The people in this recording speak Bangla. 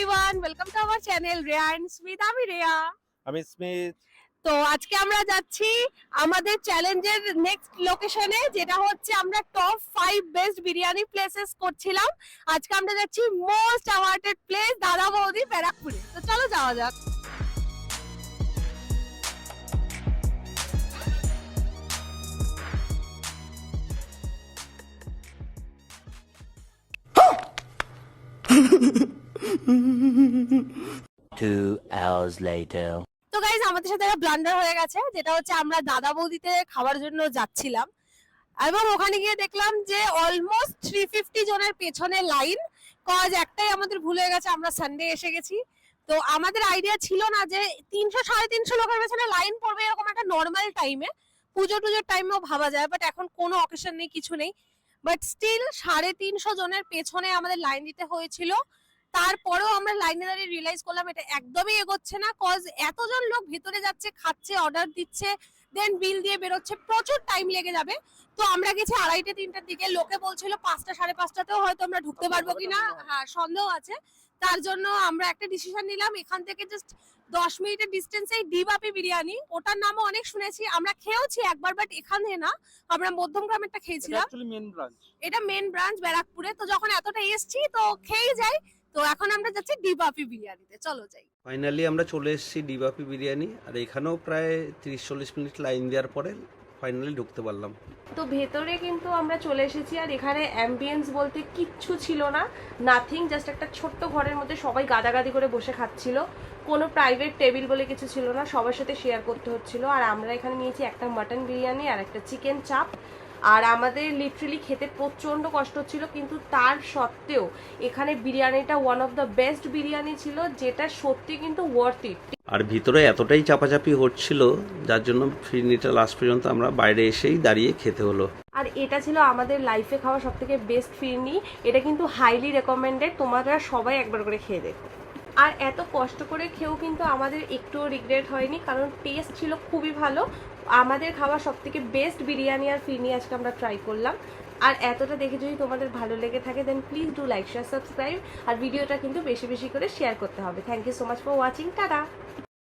Everyone, welcome to our channel Reya and Smith. আমি রেয়া। আমি স্মিথ। তো আজকে আমরা যাচ্ছি আমাদের চ্যালেঞ্জের নেক্সট লোকেশনে, যেটা হচ্ছে আমরা টপ 5 বেস্ট বিরিয়ানি প্লেসেস করছিলাম। আজকে আমরা যাচ্ছি মোস্ট অ্যাওয়ার্ডেড প্লেস দাদা বৌদি ব্যারাকপুরে। তো চলো যাওয়া যাক। Two hours later. তো গাইজ, আমাদের সাথে একটা ব্লান্ডার হয়ে গেছে, যেটা হচ্ছে আমরা দাদা বৌদিতে খাবার জন্য যাচ্ছিলাম এবং ওখানে গিয়ে দেখলাম যে অলমোস্ট 350 জনের পেছনে লাইন। কজ একটাই আমাদের ভুল হয়ে গেছে, আমরা সানডে এসে গেছি। তো আমাদের আইডিয়া ছিল না যে 300-350 লোকের পেছনে লাইন পড়বে এরকম একটা নর্মাল টাইমে। পুজো টুজোর টাইমেও ভাবা যায়, বাট এখন কোনো অকেশন নেই, কিছু নেই। বাট স্টিল 350 জনের পেছনে আমাদের লাইন দিতে হয়েছিল। তারপরেও আমরা লাইনে দাঁড়িয়ে রিয়েলাইজ করলাম এটা একদমই এগোচ্ছে না। কজ এতজন লোক ভিতরে যাচ্ছে, খাচ্ছে, অর্ডার দিচ্ছে, দেন বিল দিয়ে বেরোচ্ছে, প্রচুর টাইম লেগে যাবে। তো আমরা গেছি 2:30-3টার দিকে। লোকে বলছিল 5টা 5:30টাতেও হয়তো আমরা ঢুকতে পারবো কিনা, হ্যাঁ সন্দেহ আছে। তার জন্য আমরা একটা ডিসিশন নিলাম, এখান থেকে জাস্ট 10 মিনিটের ডিস্টেন্সে ডিবাপি বিরিয়ানি, ওটার নামও অনেক শুনেছি, আমরা খেয়েওছি একবার, বাট এখানে না, আমরা মধ্যমগ্রামেরটা খেয়েছিলাম। এটা মেন ব্রাঞ্চ ব্যারাকপুরে। তো যখন এতটা এসছি তো খেয়েই যাই। তো এখন আমরা যাচ্ছি ডিবাপি বিরিয়ানিতে, চলো যাই। ফাইনালি আমরা চলে এসেছি ডিবাপি বিরিয়ানি, আর এখানেও প্রায় 30-40 মিনিট লাইন দেওয়ার পরে ফাইনালি ঢুকতে পারলাম। তো ভেতরে কিন্তু আমরা চলে এসেছি, আর এখানে অ্যাম্বিয়েন্স বলতে কিচ্ছু ছিল না, নাথিং, জাস্ট একটা ছোট্ট ঘরের মধ্যে সবাই গাদাগাদি করে বসে খাচ্ছিল। কোনো প্রাইভেট টেবিল বলে কিছু ছিল না, সবার সাথে শেয়ার করতে হচ্ছিল। আর আমরা এখানে নিয়েছি একটা মাটন বিরিয়ানি আর একটা চিকেন চাপ। আর আমাদের লিটারালি খেতে প্রচণ্ড কষ্ট হচ্ছিল, কিন্তু তার সত্ত্বেও এখানে বিরিয়ানিটা one of the best biryani ছিল, যেটা সত্যি কিন্তু ওয়ার্থ ইট। আর ভিতরে এতটাই চাপাচাপি হচ্ছিল, যার জন্য ফিরনিটা লাস্ট পর্যন্ত আমরা বাইরে এসেই দাঁড়িয়ে খেতে হলো। আর এটা ছিল আমাদের লাইফে খাওয়া সব থেকে বেস্ট ফিরনি। এটা কিন্তু হাইলি রেকমেন্ডেড, তোমরা সবাই একবার করে খেয়ে দেখো। আর এত কষ্ট করে খেয়েও কিন্তু আমাদের একটুও রিগ্রেট হয়নি, কারণ টেস্ট ছিল খুবই ভালো। আমাদের খাওয়া সব থেকে বেস্ট বিরিয়ানি আর ফিরনি আজকে আমরা ট্রাই করলাম। আর এতটা দেখে যদি তোমাদের ভালো লেগে থাকে then please do like, share, subscribe. আর ভিডিওটা কিন্তু বেশি বেশি করে শেয়ার করতে হবে। Thank you so much for watching. Tata.